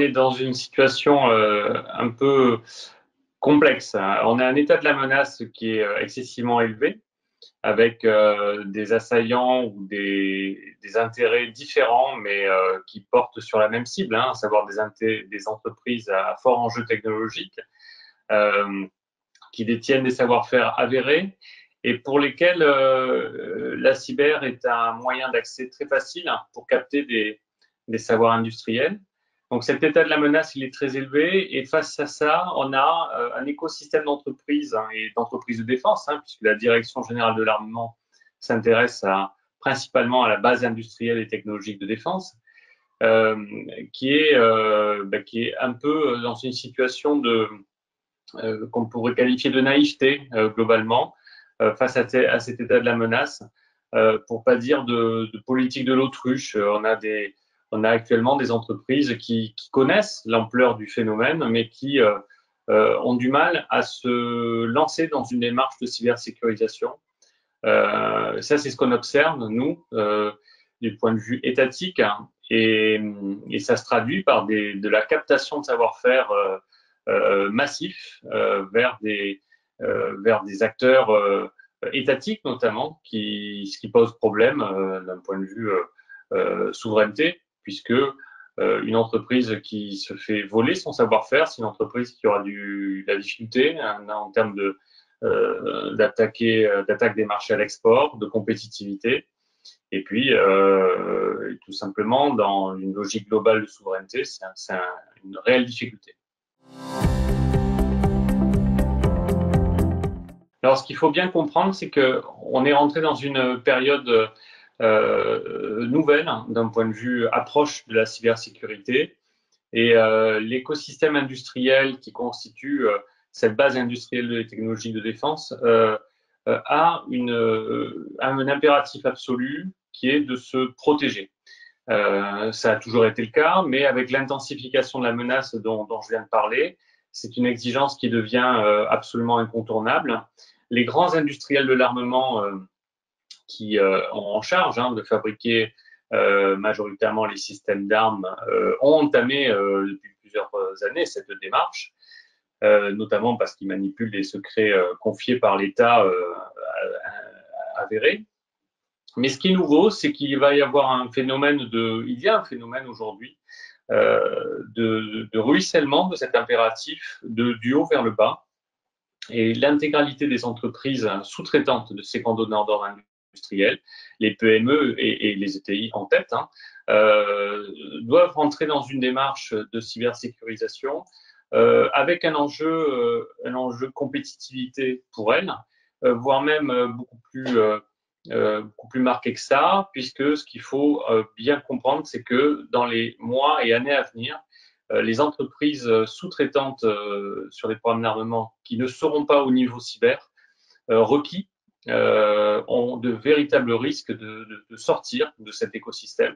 est dans une situation un peu complexe. On a un état de la menace qui est excessivement élevé, avec des assaillants ou des intérêts différents, mais qui portent sur la même cible, à savoir des entreprises à fort enjeu technologique, qui détiennent des savoir-faire avérés et pour lesquels la cyber est un moyen d'accès très facile pour capter des savoirs industriels. Donc cet état de la menace, il est très élevé et face à ça, on a un écosystème d'entreprises et d'entreprises de défense, puisque la Direction générale de l'armement s'intéresse principalement à la base industrielle et technologique de défense, qui est un peu dans une situation qu'on pourrait qualifier de naïveté globalement face à cet état de la menace, pour pas dire de politique de l'autruche. On a actuellement des entreprises qui connaissent l'ampleur du phénomène, mais qui ont du mal à se lancer dans une démarche de cybersécurisation. Ça, c'est ce qu'on observe, nous, du point de vue étatique, et ça se traduit par de la captation de savoir-faire massif vers des acteurs étatiques, notamment, ce qui pose problème d'un point de vue souveraineté, puisque une entreprise qui se fait voler son savoir-faire, c'est une entreprise qui aura la difficulté en termes d'attaque des marchés à l'export, de compétitivité, et puis tout simplement dans une logique globale de souveraineté, c'est une réelle difficulté. Alors, ce qu'il faut bien comprendre, c'est qu'on est rentré dans une période nouvelle d'un point de vue approche de la cybersécurité, et l'écosystème industriel qui constitue cette base industrielle et technologique de défense a un impératif absolu qui est de se protéger. Ça a toujours été le cas, mais avec l'intensification de la menace dont je viens de parler, c'est une exigence qui devient absolument incontournable. Les grands industriels de l'armement qui ont en charge de fabriquer majoritairement les systèmes d'armes ont entamé depuis plusieurs années cette démarche, notamment parce qu'ils manipulent des secrets confiés par l'État avérés. Mais ce qui est nouveau, c'est qu'il va y avoir il y a un phénomène aujourd'hui de ruissellement de cet impératif du haut vers le bas. Et l'intégralité des entreprises sous-traitantes de ces grands donneurs d'ordre industriels, les PME et les ETI en tête, doivent rentrer dans une démarche de cybersécurisation avec un enjeu compétitivité pour elles, voire même beaucoup plus marqué que ça, puisque ce qu'il faut bien comprendre, c'est que dans les mois et années à venir, les entreprises sous-traitantes sur des programmes d'armement qui ne seront pas au niveau cyber requis ont de véritables risques de sortir de cet écosystème,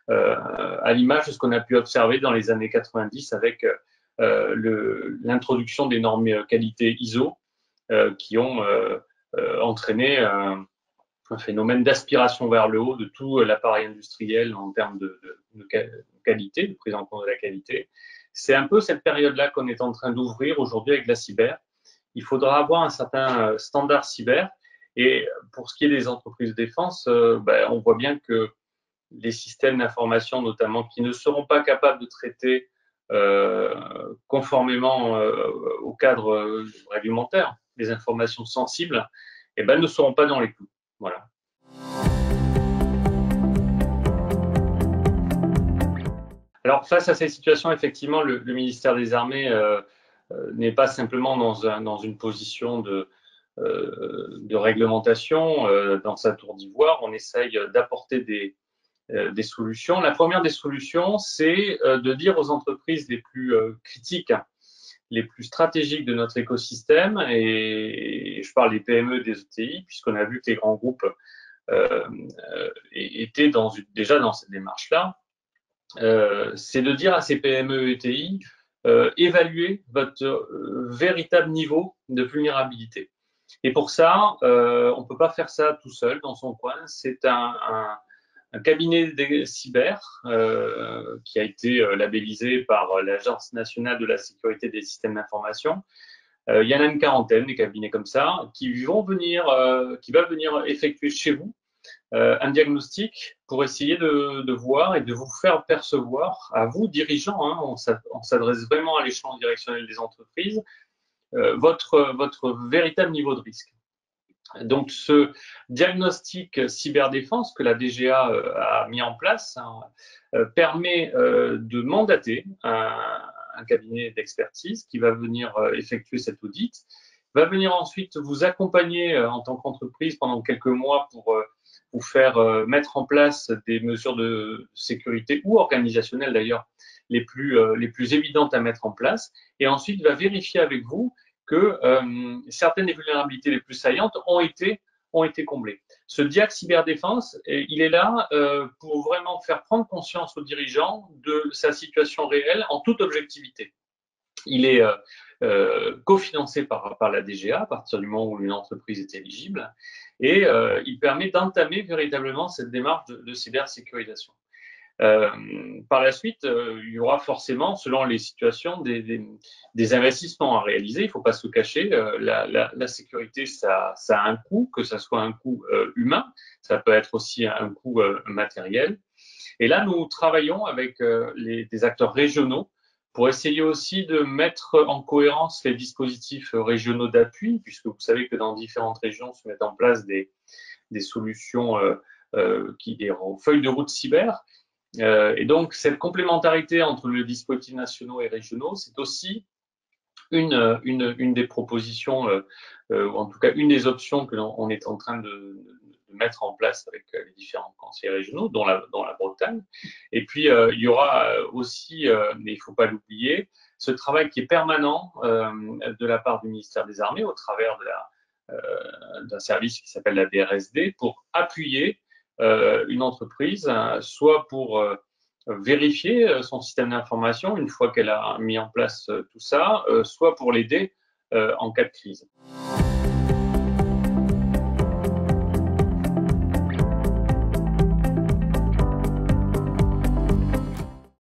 à l'image de ce qu'on a pu observer dans les années 90 avec l'introduction des normes qualité ISO qui ont entraîné un phénomène d'aspiration vers le haut de tout l'appareil industriel en termes de qualité, de prise en compte de la qualité. C'est un peu cette période-là qu'on est en train d'ouvrir aujourd'hui avec la cyber. Il faudra avoir un certain standard cyber. Et pour ce qui est des entreprises de défense, on voit bien que les systèmes d'information, notamment, qui ne seront pas capables de traiter conformément au cadre réglementaire des informations sensibles, ne seront pas dans les clous. Voilà. Alors, face à cette situation, effectivement, le ministère des Armées n'est pas simplement dans une position de réglementation dans sa tour d'ivoire. On essaye d'apporter des solutions. La première des solutions, c'est de dire aux entreprises les plus critiques, les plus stratégiques de notre écosystème, et je parle des PME, des ETI, puisqu'on a vu que les grands groupes étaient déjà dans cette démarche-là, c'est de dire à ces PME et ETI, évaluez votre véritable niveau de vulnérabilité. Et pour ça, on ne peut pas faire ça tout seul dans son coin. C'est un un cabinet des cyber qui a été labellisé par l'Agence nationale de la sécurité des systèmes d'information. Il y en a une quarantaine des cabinets comme ça qui va venir effectuer chez vous un diagnostic pour essayer de voir et de vous faire percevoir, à vous dirigeants, hein, on s'adresse vraiment à l'échelon directionnel des entreprises, votre véritable niveau de risque. Donc, ce diagnostic cyberdéfense que la DGA a mis en place permet de mandater un cabinet d'expertise qui va venir effectuer cet audit, va venir ensuite vous accompagner en tant qu'entreprise pendant quelques mois pour vous faire mettre en place des mesures de sécurité ou organisationnelles d'ailleurs les plus évidentes à mettre en place, et ensuite va vérifier avec vous que certaines des vulnérabilités les plus saillantes ont été comblées. Ce DIAC cyberdéfense, il est là pour vraiment faire prendre conscience aux dirigeants de sa situation réelle en toute objectivité. Il est cofinancé par la DGA à partir du moment où une entreprise est éligible, et il permet d'entamer véritablement cette démarche de cybersécurisation. Par la suite, il y aura forcément, selon les situations, des investissements à réaliser. Il ne faut pas se cacher. La sécurité, ça a un coût, que ce soit un coût humain, ça peut être aussi un coût matériel. Et là, nous travaillons avec des acteurs régionaux pour essayer aussi de mettre en cohérence les dispositifs régionaux d'appui, puisque vous savez que dans différentes régions se mettent en place des solutions des feuilles de route cyber. Et donc, cette complémentarité entre les dispositifs nationaux et régionaux, c'est aussi une des propositions, ou en tout cas une des options que l'on est en train de mettre en place avec les différents conseils régionaux, dont la Bretagne. Et puis, il y aura aussi, mais il ne faut pas l'oublier, ce travail qui est permanent de la part du ministère des Armées au travers d'un service qui s'appelle la DRSD pour appuyer une entreprise, soit pour vérifier son système d'information une fois qu'elle a mis en place tout ça, soit pour l'aider en cas de crise.